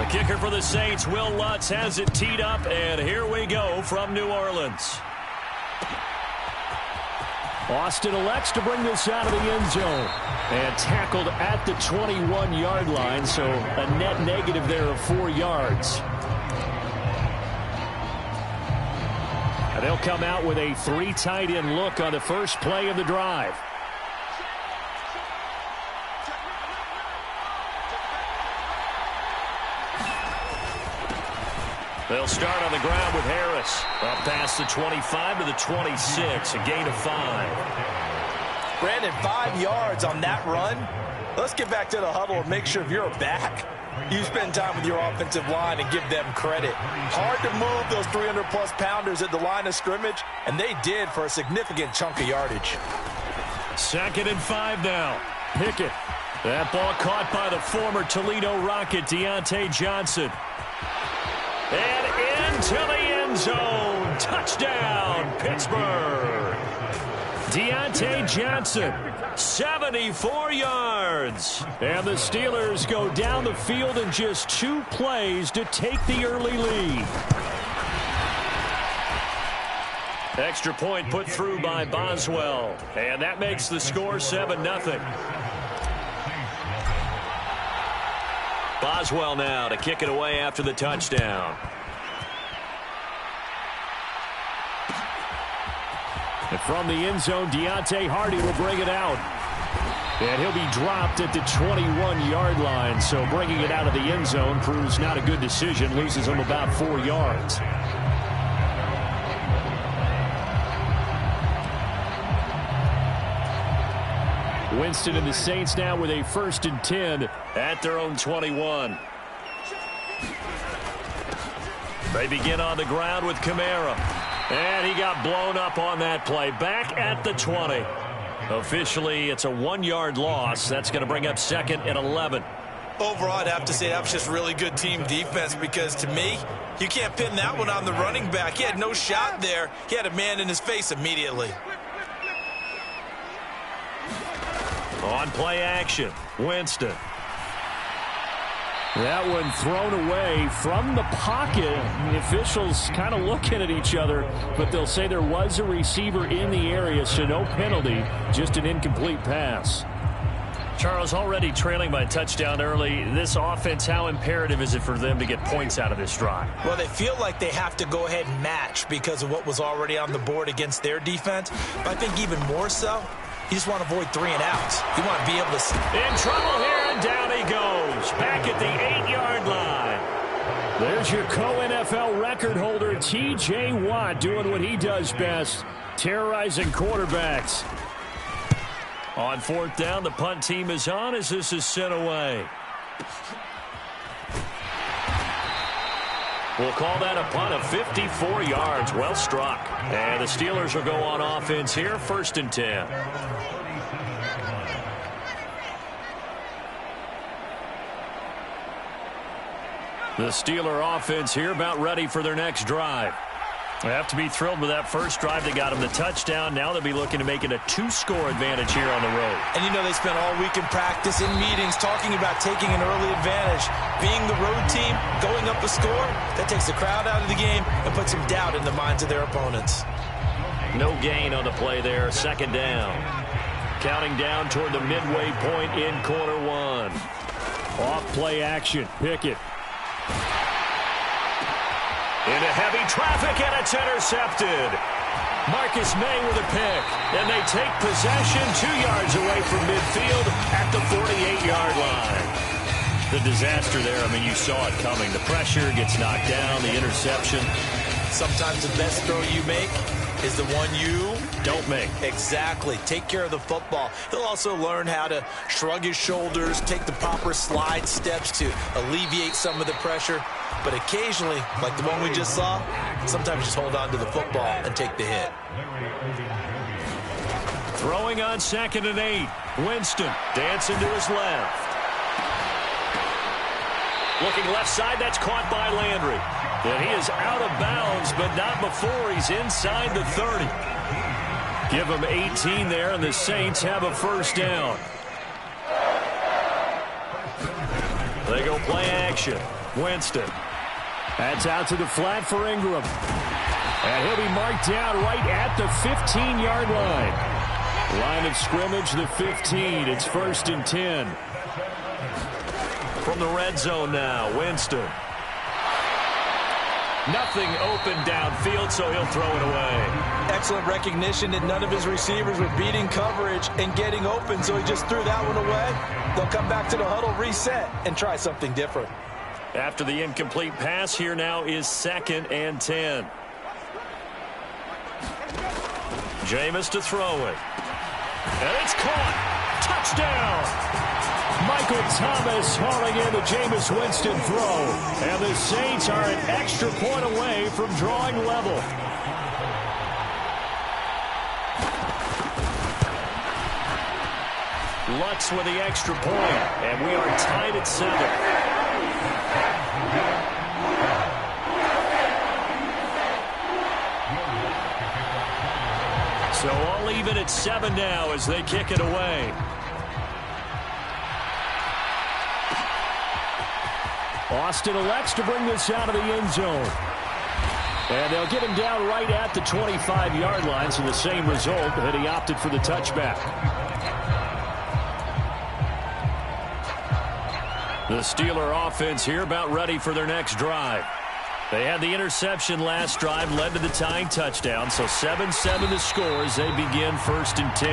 kicker for the Saints, Will Lutz, has it teed up, and here we go from New Orleans. Austin elects to bring this out of the end zone. And tackled at the 21-yard line, so a net negative there of 4 yards. And they'll come out with a 3 tight end look on the first play of the drive. They'll start on the ground with Harris. Up past the 25 to the 26, a gain of 5. Brandon, 5 yards on that run. Let's get back to the huddle and make sure if you're back, you spend time with your offensive line and give them credit. Hard to move those 300-plus pounders at the line of scrimmage, and they did for a significant chunk of yardage. 2nd and 5 now. Pickett. That ball caught by the former Toledo Rocket, Deontay Johnson. And into the end zone. Touchdown, Pittsburgh. Deontay Johnson, 74 yards. And the Steelers go down the field in just 2 plays to take the early lead. Extra point put through by Boswell. And that makes the score 7-0. Boswell now to kick it away after the touchdown. And from the end zone, Deontay Hardy will bring it out. And he'll be dropped at the 21-yard line. So bringing it out of the end zone proves not a good decision. Loses him about 4 yards. Winston and the Saints now with a 1st and 10 at their own 21. They begin on the ground with Kamara. And he got blown up on that play. Back at the 20. Officially, it's a 1-yard loss. That's going to bring up 2nd and 11. Overall, I'd have to say that was just really good team defense because, to me, you can't pin that one on the running back. He had no shot there. He had a man in his face immediately. On play action, Winston. That one thrown away from the pocket. The officials kind of looking at each other, but they'll say there was a receiver in the area, so no penalty, just an incomplete pass. Charles, already trailing by a touchdown early. This offense, how imperative is it for them to get points out of this drive? Well, they feel like they have to go ahead and match because of what was already on the board against their defense. But I think even more so, you just want to avoid 3 and outs. You want to be able to... In trouble here, and down he goes. Back at the 8-yard line. There's your co-NFL record holder, T.J. Watt, doing what he does best, terrorizing quarterbacks. On 4th down, the punt team is on as this is sent away. We'll call that a punt of 54 yards. Well struck. And the Steelers will go on offense here, 1st and 10. The Steeler offense here about ready for their next drive. They have to be thrilled with that first drive. They got them the touchdown. Now they'll be looking to make it a 2-score advantage here on the road. And, you know, they spent all week in practice, in meetings, talking about taking an early advantage. Being the road team, going up a score, that takes the crowd out of the game and puts some doubt in the minds of their opponents. No gain on the play there. 2nd down. Counting down toward the midway point in quarter 1. Off play action. Pickett. Into heavy traffic, and it's intercepted. Marcus May with a pick. And they take possession 2 yards away from midfield at the 48-yard line. The disaster there, I mean, you saw it coming. The pressure gets knocked down, the interception. Sometimes the best throw you make is the one you don't make. Exactly. Take care of the football. He'll also learn how to shrug his shoulders, take the proper slide steps to alleviate some of the pressure. But occasionally, like the one we just saw, sometimes just hold on to the football and take the hit. Throwing on 2nd and 8. Winston dancing to his left. Looking left side, that's caught by Landry. And he is out of bounds, but not before he's inside the 30. Give him 18 there, and the Saints have a 1st down. They go play action. Winston. That's out to the flat for Ingram. And he'll be marked down right at the 15-yard line. Line of scrimmage, the 15. It's 1st and 10. From the red zone now, Winston. Nothing open downfield, so he'll throw it away. Excellent recognition that none of his receivers were beating coverage and getting open, so he just threw that one away. They'll come back to the huddle, reset, and try something different. After the incomplete pass, here now is 2nd and 10. Jameis to throw it. And it's caught. Touchdown. Michael Thomas hauling in the Jameis Winston throw. And the Saints are an extra point away from drawing level. Lutz with the extra point. And we are tied at 7. So all even at 7 now as they kick it away. Austin elects to bring this out of the end zone. And they'll get him down right at the 25-yard line, so the same result, that he opted for the touchback. The Steeler offense here about ready for their next drive. They had the interception last drive, led to the tying touchdown, so 7-7 the score as they begin 1st and 10.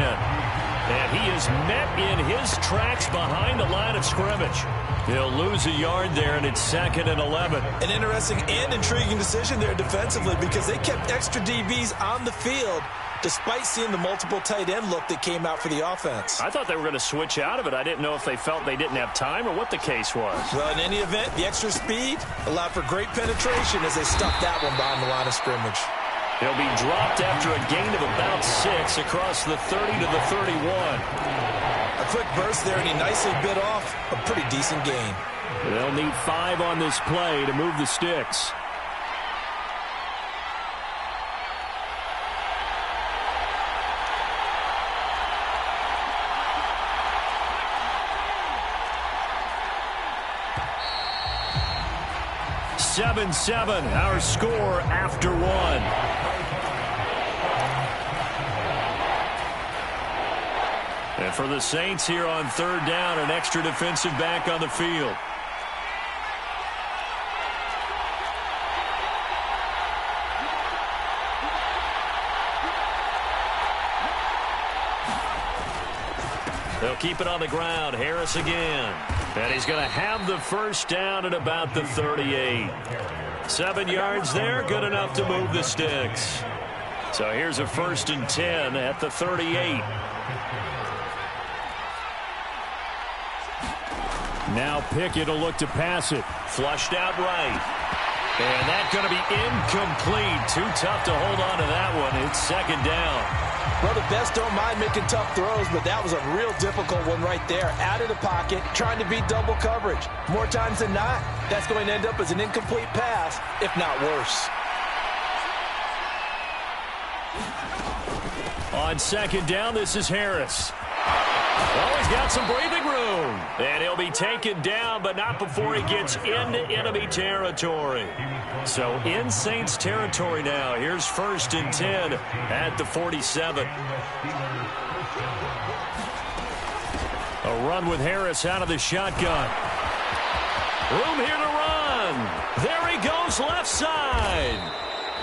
And he is met in his tracks behind the line of scrimmage. He'll lose a yard there, and it's 2nd and 11. An interesting and intriguing decision there defensively because they kept extra DBs on the field despite seeing the multiple tight end look that came out for the offense. I thought they were going to switch out of it. I didn't know if they felt they didn't have time or what the case was. Well, in any event, the extra speed allowed for great penetration as they stuffed that one behind the line of scrimmage. He'll be dropped after a gain of about 6 across the 30 to the 31. A quick burst there, and he nicely bit off a pretty decent gain. They'll need 5 on this play to move the sticks. (7-7) our score after 1. And for the Saints here on 3rd down, an extra defensive back on the field. They'll keep it on the ground. Harris again. And he's going to have the first down at about the 38. 7 yards there, good enough to move the sticks. So here's a 1st and 10 at the 38. Now Pickett will look to pass it. Flushed out right. And that's going to be incomplete. Too tough to hold on to that one. It's 2nd down. Well, the best don't mind making tough throws, but that was a real difficult one right there. Out of the pocket, trying to beat double coverage. More times than not, that's going to end up as an incomplete pass, if not worse. On 2nd down, this is Harris. Oh, he's got some breathing room. And he'll be taken down, but not before he gets into enemy territory. So in Saints territory now. Here's 1st and 10 at the 47. A run with Harris out of the shotgun. Room here to run. There he goes, left side.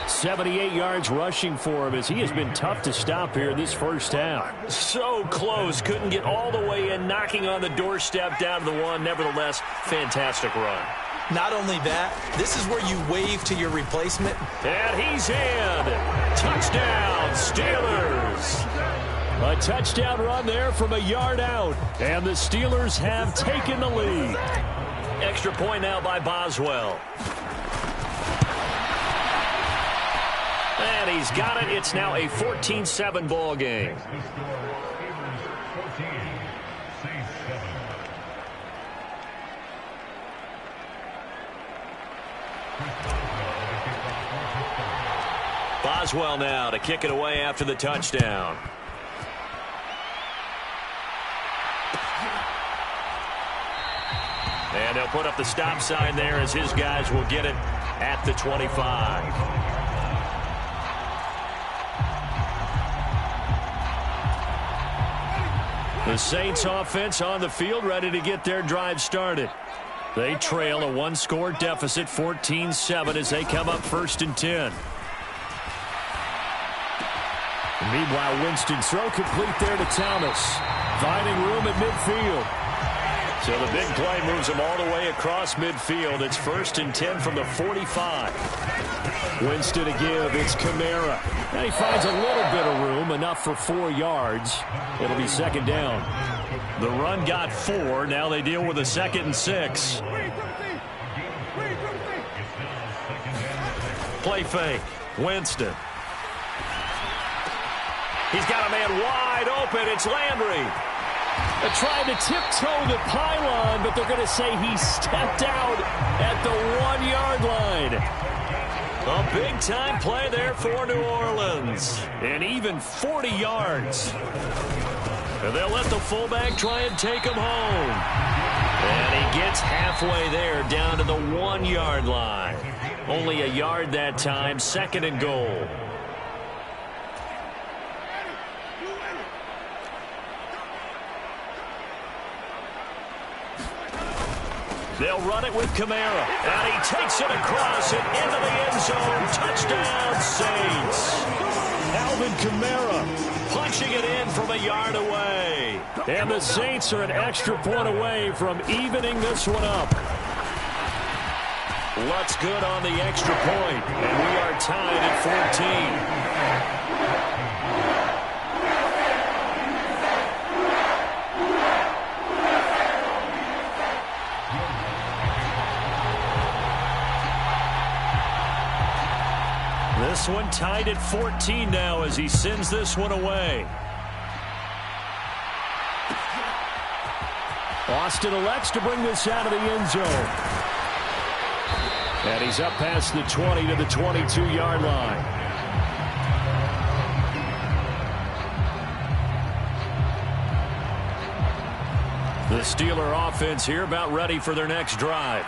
78 yards rushing for him as he has been tough to stop here this first half. So close, couldn't get all the way in, knocking on the doorstep down to the 1. Nevertheless, fantastic run. Not only that, this is where you wave to your replacement. And he's in. Touchdown, Steelers. A touchdown run there from a yard out. And the Steelers have taken the lead. Extra point now by Boswell. And he's got it. It's now a 14-7 ball game. Boswell now to kick it away after the touchdown. And they'll put up the stop sign there as his guys will get it at the 25. The Saints offense on the field, ready to get their drive started. They trail a one-score deficit, 14-7, as they come up 1st and 10. Meanwhile, Winston's throw complete there to Thomas. Finding room at midfield. So the big play moves him all the way across midfield. It's 1st and 10 from the 45. Winston to give. It's Kamara. And he finds a little bit of room, enough for 4 yards. It'll be 2nd down. The run got 4. Now they deal with a 2nd and 6. Play fake. Winston. He's got a man wide open. It's Landry. They're trying to tiptoe the pylon, but they're going to say he stepped out at the 1-yard line. A big-time play there for New Orleans. And even 40 yards. And they'll let the fullback try and take him home. And he gets halfway there, down to the 1-yard line. Only a yard that time, 2nd and goal. They'll run it with Kamara. And he takes it across and into the end zone. Touchdown, Saints. Alvin Kamara punching it in from a yard away. And the Saints are an extra point away from evening this one up. Lutz good on the extra point. And we are tied at 14. This one tied at 14 now as he sends this one away. Austin elects to bring this out of the end zone. And he's up past the 20 to the 22-yard line. The Steeler offense here about ready for their next drive.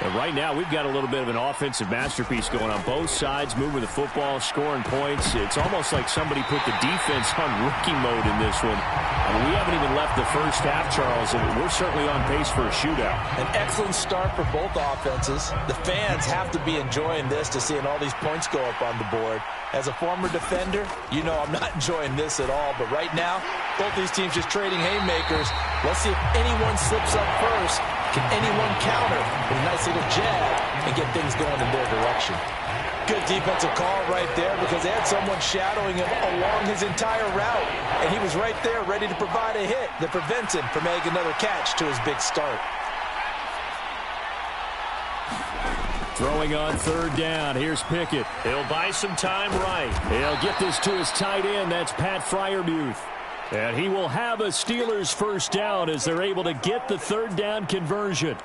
And right now, we've got a little bit of an offensive masterpiece going on both sides, moving the football, scoring points. It's almost like somebody put the defense on rookie mode in this one. I mean, we haven't even left the first half, Charles, and we're certainly on pace for a shootout. An excellent start for both offenses. The fans have to be enjoying this to seeing all these points go up on the board. As a former defender, you know I'm not enjoying this at all. But right now, both these teams just trading haymakers. Let's see if anyone slips up first. Can anyone counter with a nice little jab and get things going in their direction? Good defensive call right there because they had someone shadowing him along his entire route. And he was right there ready to provide a hit that prevents him from making another catch to his big start. Throwing on 3rd down. Here's Pickett. He'll buy some time right. He'll get this to his tight end. That's Pat Freiermuth. And he will have a Steelers 1st down as they're able to get the 3rd down conversion.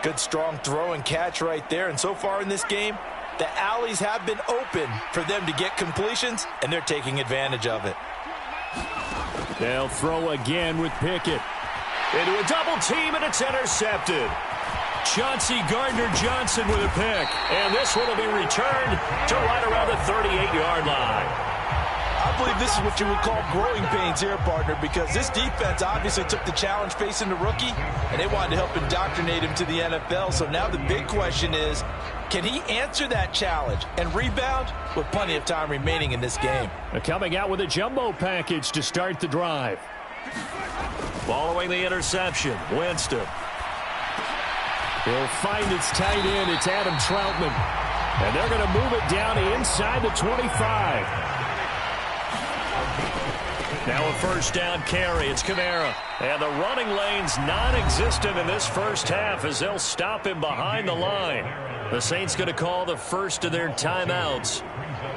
Good strong throw and catch right there. And so far in this game, the alleys have been open for them to get completions, and they're taking advantage of it. They'll throw again with Pickett. Into a double team, and it's intercepted. Chauncey Gardner-Johnson with a pick. And this one will be returned to right around the 38-yard line. I believe this is what you would call growing pains here, partner, because this defense obviously took the challenge facing the rookie, and they wanted to help indoctrinate him to the NFL. So now the big question is, can he answer that challenge and rebound with plenty of time remaining in this game? They're coming out with a jumbo package to start the drive. Following the interception, Winston. He'll find its tight end. It's Adam Troutman. And they're going to move it down to inside the 25. Now a 1st down carry. It's Kamara. And the running lane's non-existent in this first half as they'll stop him behind the line. The Saints going to call the first of their timeouts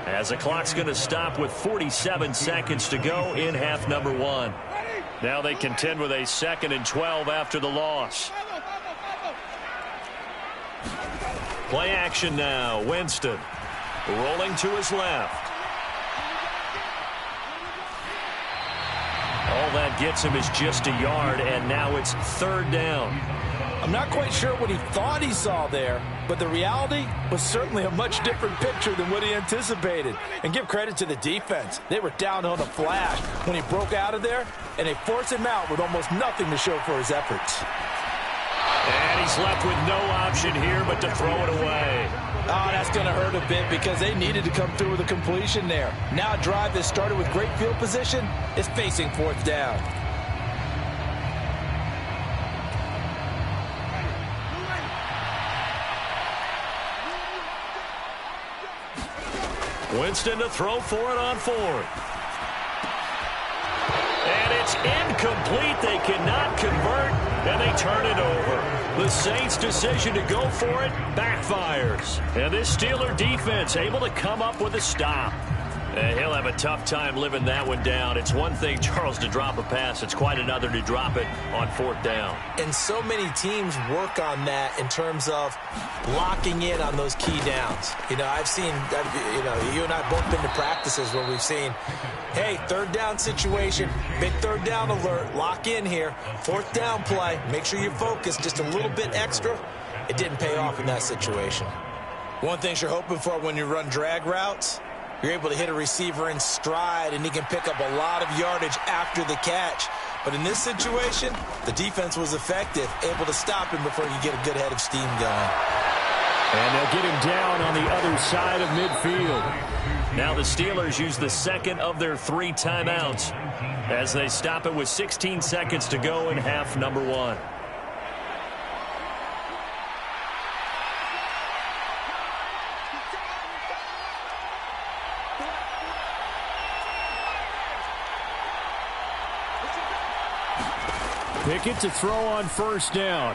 as the clock's going to stop with 47 seconds to go in half number 1. Now they contend with a 2nd and 12 after the loss. Play action now. Winston rolling to his left. All that gets him is just a yard, and now it's 3rd down. I'm not quite sure what he thought he saw there, but the reality was certainly a much different picture than what he anticipated. And give credit to the defense. They were down on a flash when he broke out of there, and they forced him out with almost nothing to show for his efforts. And he's left with no option here but to throw it away. Oh, that's going to hurt a bit because they needed to come through with a completion there. Now a drive that started with great field position is facing fourth down. Winston to throw for it on fourth. And it's incomplete. They cannot convert, and they turn it over. The Saints' decision to go for it backfires. And this Steeler defense able to come up with a stop. He'll have a tough time living that one down. It's one thing, Charles, to drop a pass. It's quite another to drop it on fourth down. And so many teams work on that in terms of locking in on those key downs. You know, I've seen, you and I both been to practices where we've seen, hey, third down situation, big third down alert, lock in here, fourth down play, make sure you focus just a little bit extra. It didn't pay off in that situation. One thing you're hoping for when you run drag routes, you're able to hit a receiver in stride, and he can pick up a lot of yardage after the catch. But in this situation, the defense was effective, able to stop him before you get a good head of steam going. And they'll get him down on the other side of midfield. Now the Steelers use the second of their 3 timeouts as they stop it with 16 seconds to go in half number 1. Pickett to throw on first down.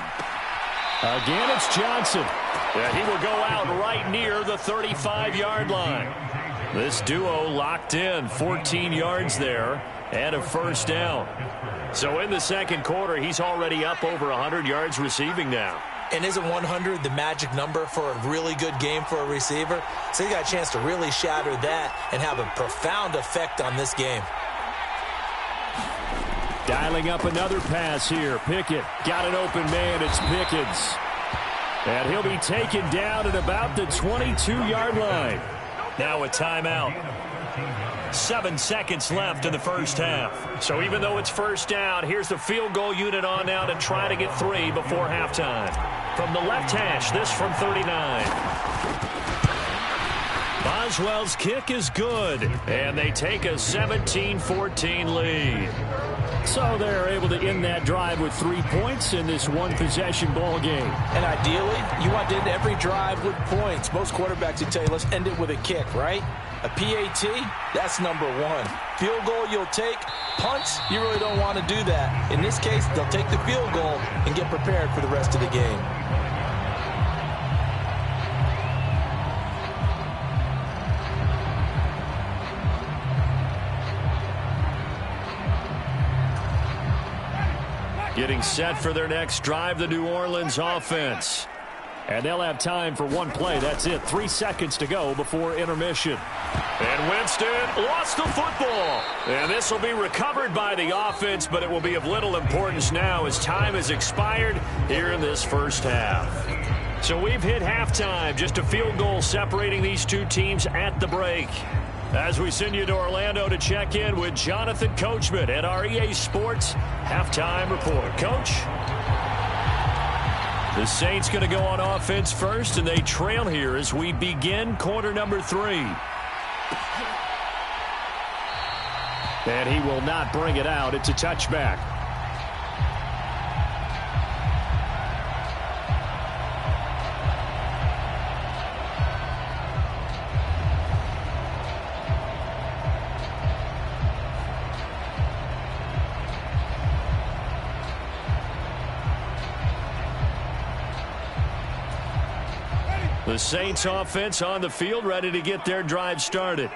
Again, it's Johnson. And he will go out right near the 35-yard line. This duo locked in, 14 yards there, and a first down. So in the second quarter, he's already up over 100 yards receiving now. And isn't 100 the magic number for a really good game for a receiver? So he got a chance to really shatter that and have a profound effect on this game. Dialing up another pass here. Pickett got an open man. It's Pickens. And he'll be taken down at about the 22-yard line. Now a timeout. 7 seconds left in the first half. So even though it's first down, here's the field goal unit on now to try to get 3 before halftime. From the left hash, this from 39. Boswell's kick is good. And they take a 17-14 lead. So they're able to end that drive with 3 points in this one-possession ball game. And ideally, you want to end every drive with points. Most quarterbacks would tell you, let's end it with a kick, right? A PAT, that's number 1. Field goal you'll take. Punts, you really don't want to do that. In this case, they'll take the field goal and get prepared for the rest of the game. Getting set for their next drive, the New Orleans offense. And they'll have time for one play. That's it. 3 seconds to go before intermission. And Winston lost the football. And this will be recovered by the offense, but it will be of little importance now as time has expired here in this first half. So we've hit halftime. Just a field goal separating these two teams at the break. As we send you to Orlando to check in with Jonathan Coachman at our EA Sports Halftime Report. Coach? The Saints going to go on offense first, and they trail here as we begin quarter number 3. And he will not bring it out. It's a touchback. The Saints offense on the field, ready to get their drive started.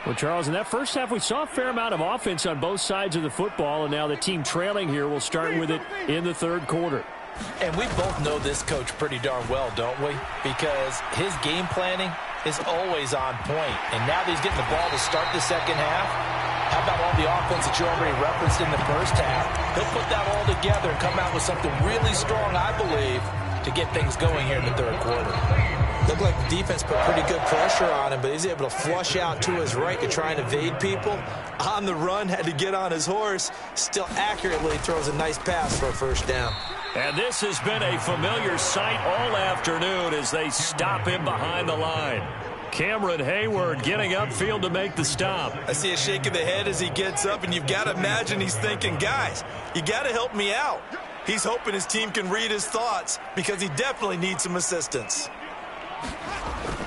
Well, Charles, in that first half, we saw a fair amount of offense on both sides of the football, and now the team trailing here will start with it in the third quarter. And we both know this coach pretty darn well, don't we? Because his game planning is always on point. And now that he's getting the ball to start the second half, how about all the offense that you already referenced in the first half? He'll put that all together and come out with something really strong, I believe, to get things going here in the third quarter. Looked like the defense put pretty good pressure on him, but he's able to flush out to his right to try and evade people. On the run, had to get on his horse. Still accurately throws a nice pass for a first down. And this has been a familiar sight all afternoon as they stop him behind the line. Cameron Hayward getting upfield to make the stop. I see a shake of the head as he gets up, and you've got to imagine he's thinking, guys, you got to help me out. He's hoping his team can read his thoughts because he definitely needs some assistance.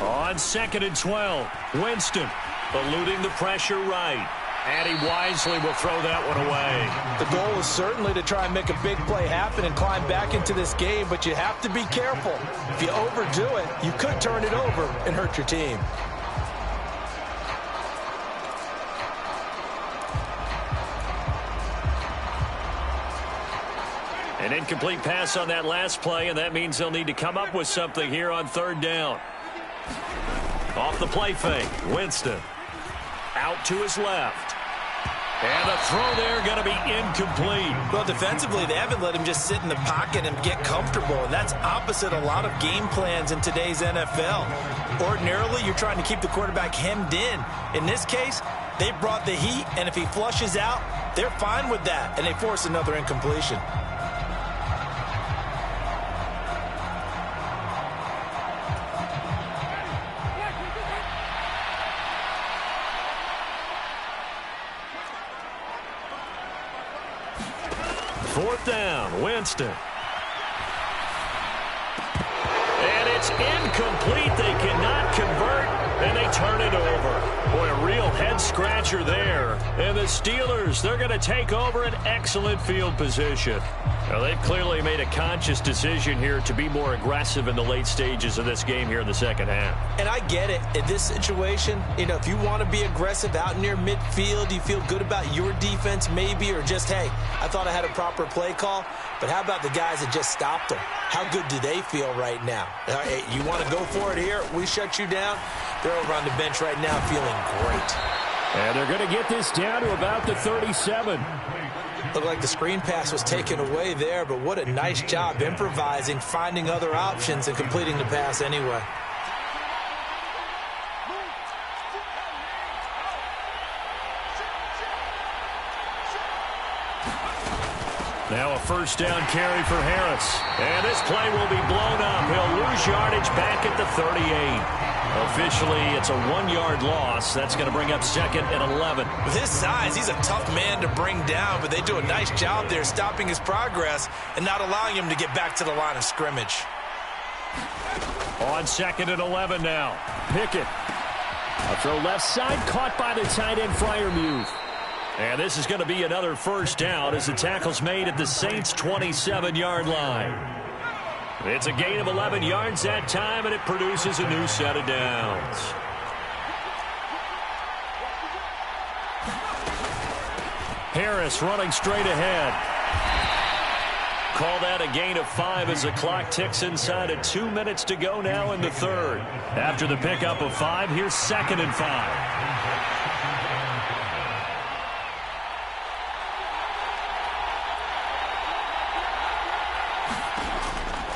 On 2nd and 12, Winston eluding the pressure right. And he wisely will throw that one away. The goal is certainly to try and make a big play happen and climb back into this game, but you have to be careful. If you overdo it, you could turn it over and hurt your team. An incomplete pass on that last play, and that means they'll need to come up with something here on 3rd down. Off the play fake, Winston. Out to his left. And the throw there going to be incomplete. Well, defensively, they haven't let him just sit in the pocket and get comfortable, and that's opposite a lot of game plans in today's NFL. Ordinarily, you're trying to keep the quarterback hemmed in. In this case, they brought the heat, and if he flushes out, they're fine with that, and they force another incompletion. Fourth down, Winston. And it's incomplete. They cannot convert, and they turn it over. Boy, a real head-scratcher there. And the Steelers, they're going to take over an excellent field position. Now, they've clearly made a conscious decision here to be more aggressive in the late stages of this game here in the second half. And I get it. In this situation, you know, if you want to be aggressive out near midfield, you feel good about your defense maybe, or just, hey, I thought I had a proper play call. But how about the guys that just stopped them? How good do they feel right now? Hey, you want to go for it here? We shut you down. They're over on the bench right now feeling great. And they're going to get this down to about the 37. Looked like the screen pass was taken away there, but what a nice job improvising, finding other options, and completing the pass anyway. Now a first down carry for Harris. And this play will be blown up. He'll lose yardage back at the 38. Officially, it's a 1-yard loss. That's going to bring up 2nd and 11. With his size, he's a tough man to bring down, but they do a nice job there stopping his progress and not allowing him to get back to the line of scrimmage. On 2nd and 11 now. Pickett. A throw left side, caught by the tight end, Freiermuth. And this is going to be another first down as the tackle's made at the Saints' 27-yard line. It's a gain of 11 yards that time, and it produces a new set of downs. Harris running straight ahead. Call that a gain of 5 as the clock ticks inside of 2 minutes to go now in the third. After the pickup of 5, here's 2nd and 5.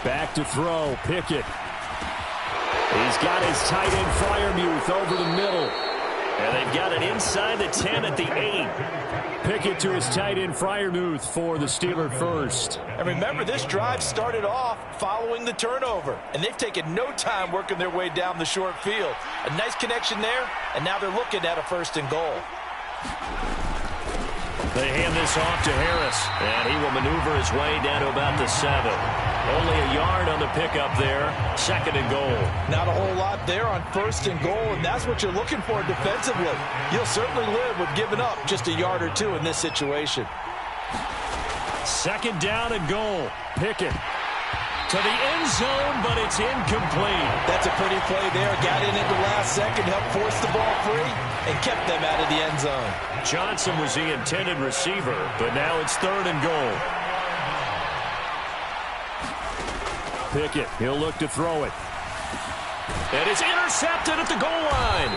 Back to throw, Pickett. He's got his tight end Freiermuth over the middle. And they've got it inside the 10 at the 8. Pickett to his tight end Freiermuth for the Steeler first. And remember, this drive started off following the turnover. And they've taken no time working their way down the short field. A nice connection there, and now they're looking at a 1st and goal. They hand this off to Harris, and he will maneuver his way down to about the 7. Only a yard on the pickup there. 2nd and goal. Not a whole lot there on 1st and goal, and that's what you're looking for defensively. You'll certainly live with giving up just a yard or 2 in this situation. 2nd down and goal. Pickett to the end zone, but it's incomplete. That's a pretty play there. Got in at the last second, helped force the ball free, and kept them out of the end zone. Johnson was the intended receiver, but now it's 3rd and goal. Pickett, he'll look to throw it. And it's intercepted at the goal line.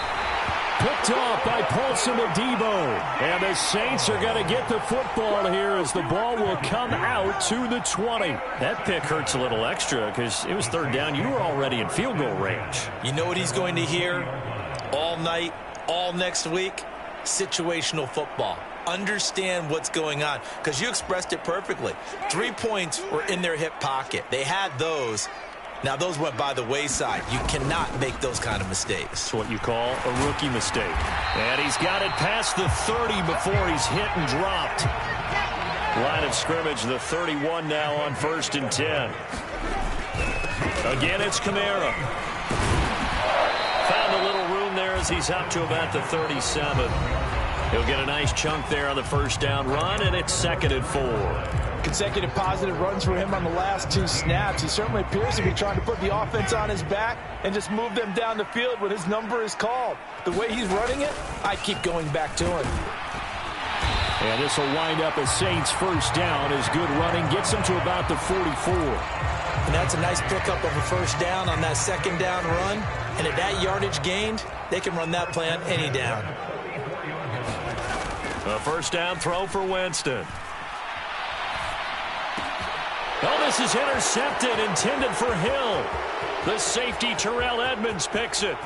picked off by Paulson Adebo. And the Saints are going to get the football here as the ball will come out to the 20. That pick hurts a little extra because it was third down. You were already in field goal range. You know what he's going to hear all night, all next week? Situational football. Understand what's going on, because you expressed it perfectly. 3 points were in their hip pocket. They had those. Now, those went by the wayside. You cannot make those kind of mistakes. It's what you call a rookie mistake. And he's got it past the 30 before he's hit and dropped. Line of scrimmage, the 31 now on 1st and 10. Again, it's Kamara. Found a little room there as he's up to about the 37. He'll get a nice chunk there on the first down run, and it's 2nd and 4. Consecutive positive runs for him on the last 2 snaps. He certainly appears to be trying to put the offense on his back and just move them down the field when his number is called. The way he's running it, I keep going back to him. And this will wind up a Saints first down as good running gets him to about the 44. And that's a nice pickup of a first down on that 2nd down run. And at that yardage gained, they can run that play on any down. A first down throw for Winston. Oh, this is intercepted, intended for Hill. The safety, Terrell Edmonds, picks it.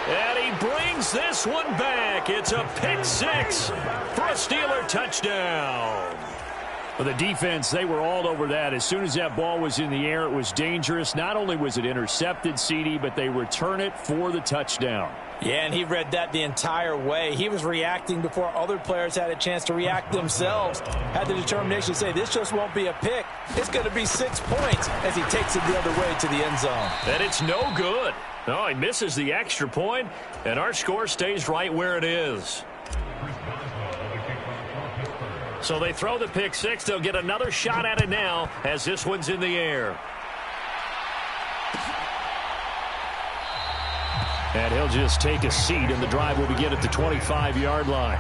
And he brings this one back. It's a pick 6 for a Steeler touchdown. For the defense, they were all over that. As soon as that ball was in the air, it was dangerous. Not only was it intercepted, CD, but they return it for the touchdown. Yeah, and he read that the entire way. He was reacting before other players had a chance to react themselves. Had the determination to say, this just won't be a pick. It's going to be 6 points as he takes it the other way to the end zone. And it's no good. No, he misses the extra point, and our score stays right where it is. So they throw the pick 6. They'll get another shot at it now as this one's in the air. And he'll just take a seat, and the drive will begin at the 25-yard line.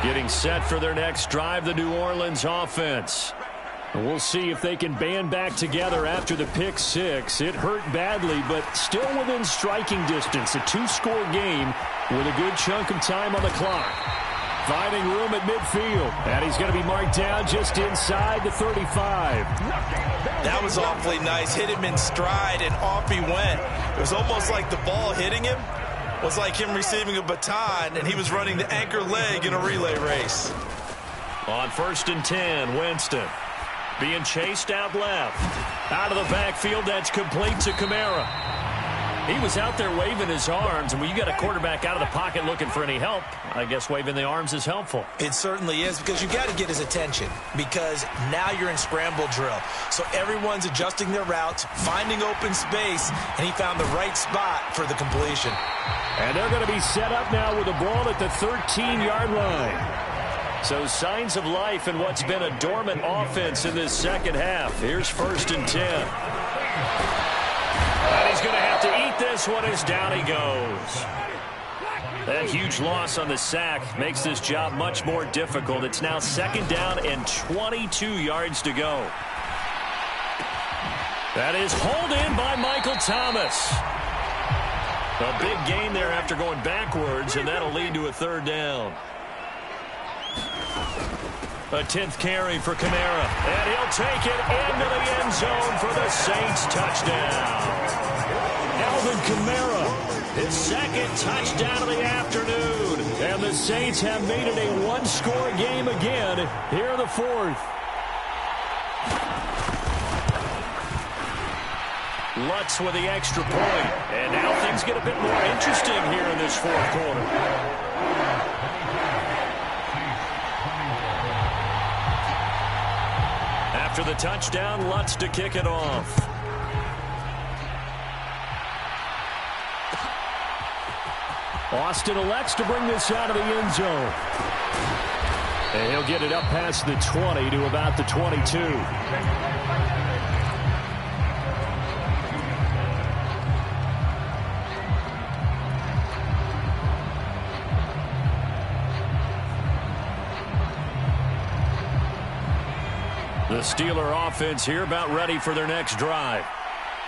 Getting set for their next drive, the New Orleans offense. And we'll see if they can band back together after the pick 6. It hurt badly, but still within striking distance. A 2-score game with a good chunk of time on the clock. Finding room at midfield. And he's going to be marked down just inside the 35. That was awfully nice. Hit him in stride, and off he went. It was almost like the ball hitting him was like him receiving a baton, and he was running the anchor leg in a relay race. On 1st and 10, Winston. Being chased out left. Out of the backfield, that's complete to Kamara. He was out there waving his arms, and when you got a quarterback out of the pocket looking for any help, I guess waving the arms is helpful. It certainly is, because you got to get his attention, because now you're in scramble drill. So everyone's adjusting their routes, finding open space, and he found the right spot for the completion. And they're going to be set up now with the ball at the 13-yard line. So signs of life in what's been a dormant offense in this second half. Here's 1st and 10. And he's going to have to eat this one as down he goes. That huge loss on the sack makes this job much more difficult. It's now 2nd down and 22 yards to go. That is hauled in by Michael Thomas. A big gain there after going backwards, and that'll lead to a 3rd down. A 10th carry for Kamara, and he'll take it into the end zone for the Saints touchdown. Alvin Kamara, his 2nd touchdown of the afternoon, and the Saints have made it a 1-score game again here in the 4th. Lutz with the extra point, and now things get a bit more interesting here in this 4th quarter. After the touchdown, Lutz to kick it off. Austin elects to bring this out of the end zone. And he'll get it up past the 20 to about the 22. The Steeler offense here about ready for their next drive.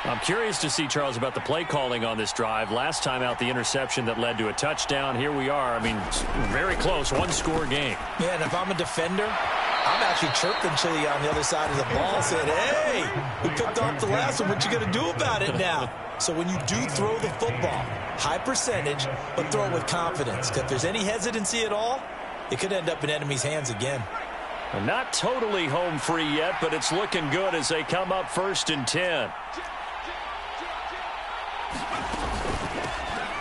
I'm curious to see, Charles, about the play calling on this drive. Last time out, the interception that led to a touchdown. Here we are. I mean, very close, one-score game. Yeah, and if I'm a defender, I'm actually chirping to you on the other side of the ball saying, hey, we picked off the last one. What you going to do about it now? So when you do throw the football, high percentage, but throw it with confidence. Because if there's any hesitancy at all, it could end up in enemy's hands again. Not totally home free yet, but it's looking good as they come up 1st and 10.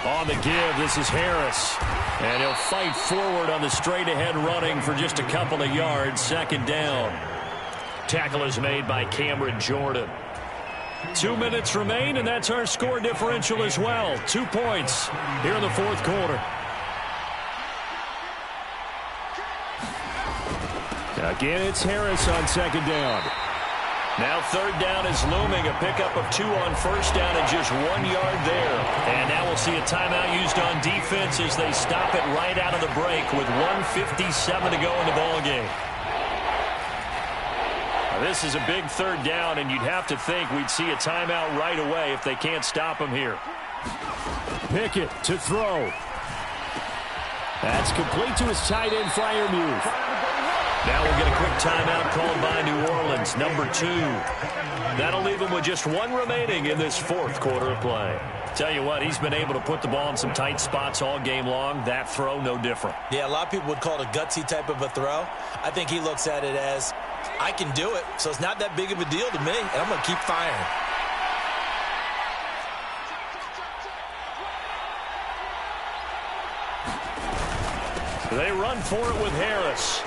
On the give, this is Harris. And he'll fight forward on the straight-ahead running for just a couple of yards. 2nd down. Tackle is made by Cameron Jordan. 2 minutes remain, and that's our score differential as well. 2 points here in the 4th quarter. Again, it's Harris on 2nd down. Now 3rd down is looming. A pickup of 2 on 1st down and just 1 yard there. And now we'll see a timeout used on defense as they stop it right out of the break with 1:57 to go in the ballgame. This is a big 3rd down, and you'd have to think we'd see a timeout right away if they can't stop him here. Pickett to throw. That's complete to his tight end Freiermuth. Now we'll get a quick timeout called by New Orleans, number 2. That'll leave him with just 1 remaining in this 4th quarter of play. Tell you what, he's been able to put the ball in some tight spots all game long. That throw, no different. Yeah, a lot of people would call it a gutsy type of a throw. I think he looks at it as, I can do it, so it's not that big of a deal to me, and I'm going to keep firing. They run for it with Harris.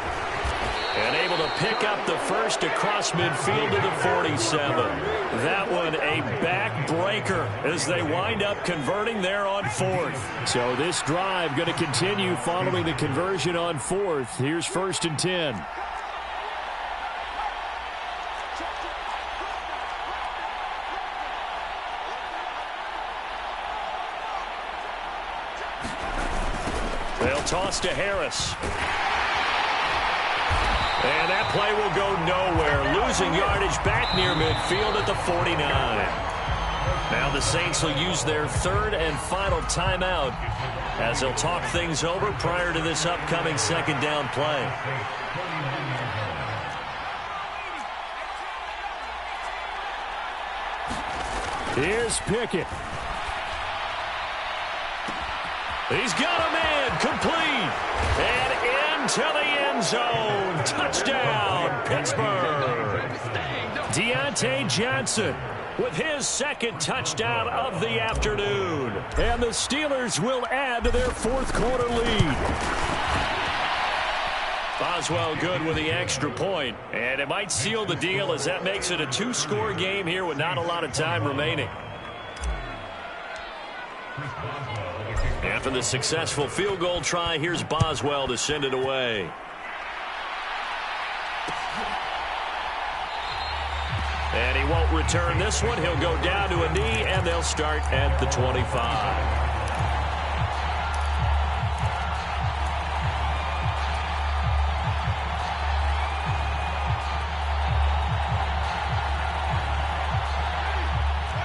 And able to pick up the first across midfield to the 47. That one a backbreaker as they wind up converting there on 4th. So this drive going to continue following the conversion on 4th. Here's 1st and 10. They'll toss to Harris. And that play will go nowhere. Losing yardage back near midfield at the 49. Now the Saints will use their 3rd and final timeout as they'll talk things over prior to this upcoming 2nd down play. Here's Pickett. He's got a man complete. And into the end zone. Touchdown, Pittsburgh. Deontay Johnson with his 2nd touchdown of the afternoon. And the Steelers will add to their 4th quarter lead. Boswell good with the extra point. And it might seal the deal as that makes it a 2-score game here with not a lot of time remaining. After the successful field goal try, here's Boswell to send it away. And he won't return this one. He'll go down to a knee, and they'll start at the 25.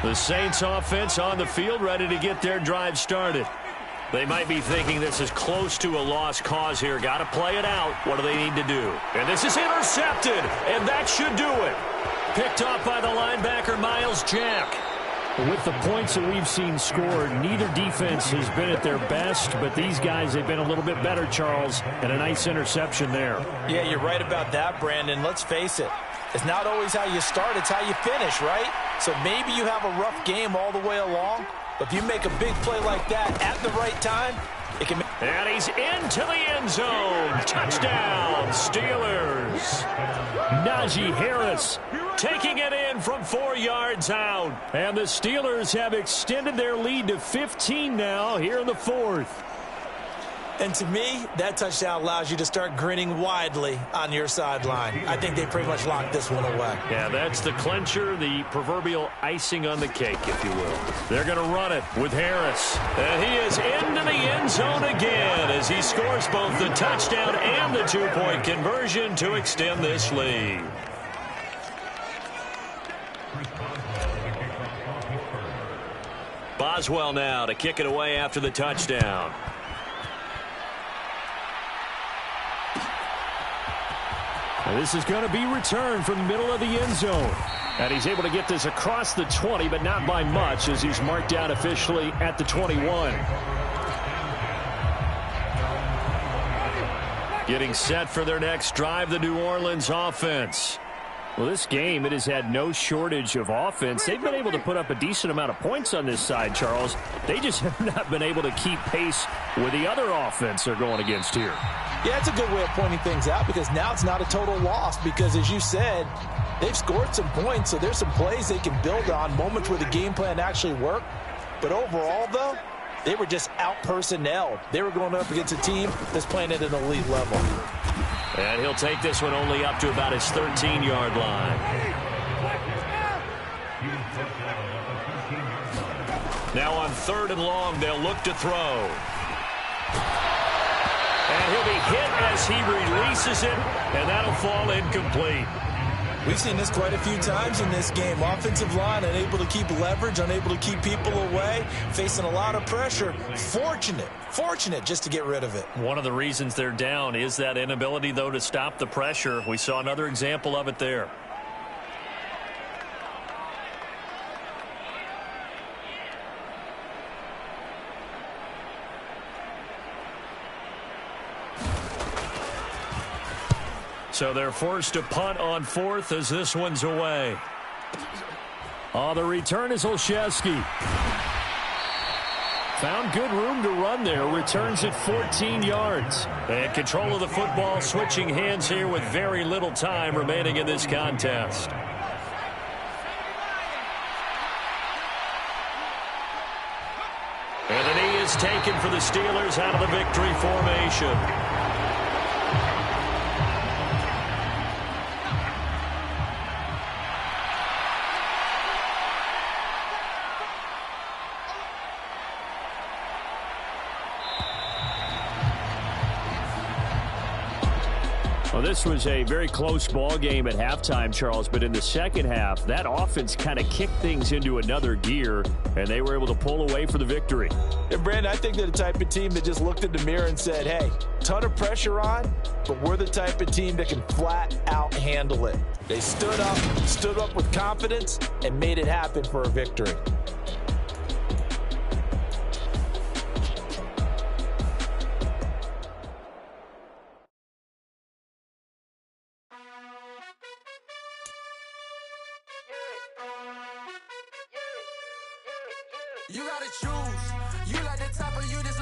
The Saints offense on the field, ready to get their drive started. They might be thinking this is close to a lost cause here. Got to play it out. What do they need to do? And this is intercepted, and that should do it. Picked off by the linebacker, Miles Jack. With the points that we've seen scored, neither defense has been at their best, but these guys have been a little bit better, Charles, and a nice interception there. Yeah, you're right about that, Brandon. Let's face it. It's not always how you start, it's how you finish, right? So maybe you have a rough game all the way along, but if you make a big play like that at the right time, it can make... And he's into the end zone. Touchdown, Steelers. Najee Harris taking it in from 4 yards out. And the Steelers have extended their lead to 15 now here in the 4th. And to me, that touchdown allows you to start grinning widely on your sideline. I think they pretty much locked this one away. Yeah, that's the clincher, the proverbial icing on the cake, if you will. They're going to run it with Harris. And he is into the end zone again as he scores both the touchdown and the 2-point conversion to extend this lead. Boswell now to kick it away after the touchdown. And this is going to be returned from the middle of the end zone. And he's able to get this across the 20, but not by much, as he's marked down officially at the 21. Getting set for their next drive, the New Orleans offense. Well, this game, it has had no shortage of offense. They've been able to put up a decent amount of points on this side, Charles. They just have not been able to keep pace with the other offense they're going against here. Yeah, it's a good way of pointing things out, because now it's not a total loss, because as you said, they've scored some points, so there's some plays they can build on, moments where the game plan actually worked. But overall, though, they were just out-personnelled. They were going up against a team that's playing at an elite level. And he'll take this one only up to about his 13-yard line. Now on 3rd and long, they'll look to throw. And he'll be hit as he releases it, and that'll fall incomplete. We've seen this quite a few times in this game. Offensive line unable to keep leverage, unable to keep people away, facing a lot of pressure. Fortunate just to get rid of it. One of the reasons they're down is that inability, though, to stop the pressure. We saw another example of it there. So they're forced to punt on 4th as this one's away. The return is Olszewski. Found good room to run there. Returns it 14 yards. And control of the football, switching hands here with very little time remaining in this contest. And the knee is taken for the Steelers out of the victory formation. Well, this was a very close ball game at halftime, Charles, but in the second half, that offense kind of kicked things into another gear, and they were able to pull away for the victory. And, Brandon, I think they're the type of team that just looked in the mirror and said, hey, ton of pressure on, but we're the type of team that can flat out handle it. They stood up with confidence, and made it happen for a victory. You gotta choose. You like the top or you the